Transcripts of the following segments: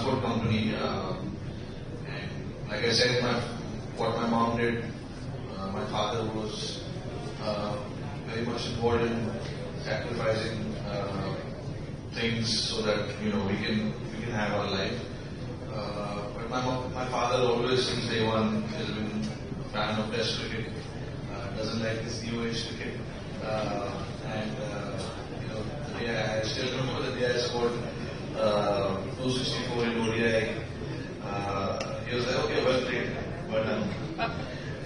transport company. And like I said, what my mom did, my father was very much involved in sacrificing things so that we can have our life. But my father always since day one has been a fan of Test cricket. Doesn't like this new age cricket. And the day I still remember the day I scored 264 in ODI. He was like, okay, well played. But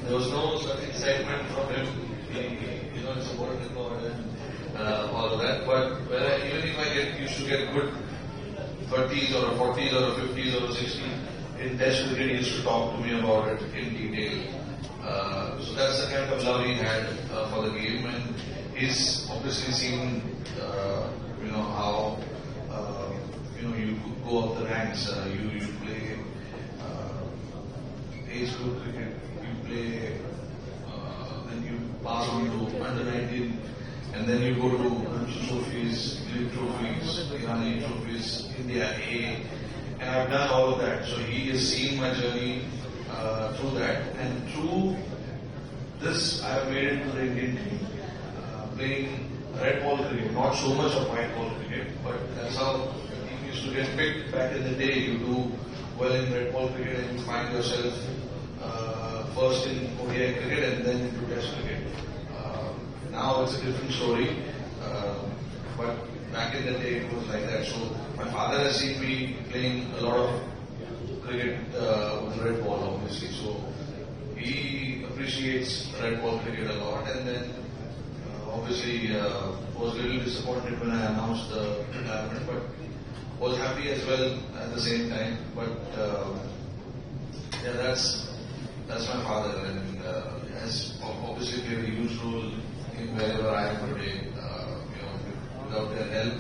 there was no such excitement from him. It's a world record and all of that. But even if I used to get good 30s or a 40s or a 50s or a 60s in Test cricket, he used to talk to me about it in detail. So that's the kind of love he had for the game, and he's obviously seen, how you go up the ranks. You play age group cricket, you play, then you pass on to under 19, and then you go to Ranji trophies, League trophies, Irani trophies, India A, and I've done all of that. So he has seen my journey through that, and through this I have made it to the Indian team, playing red ball cricket, not so much of white ball cricket, but that's how the team used to get picked back in the day. You do well in red ball cricket and you find yourself first in ODI cricket and then into Test cricket. Now it's a different story, but back in the day it was like that. So my father has seen me playing a lot of cricket with red ball, obviously. So he appreciates red ball cricket a lot, and then obviously was a little disappointed when I announced the retirement, but was happy as well at the same time. But yeah, that's my father, and has obviously played a huge role in wherever I am today. Without their help,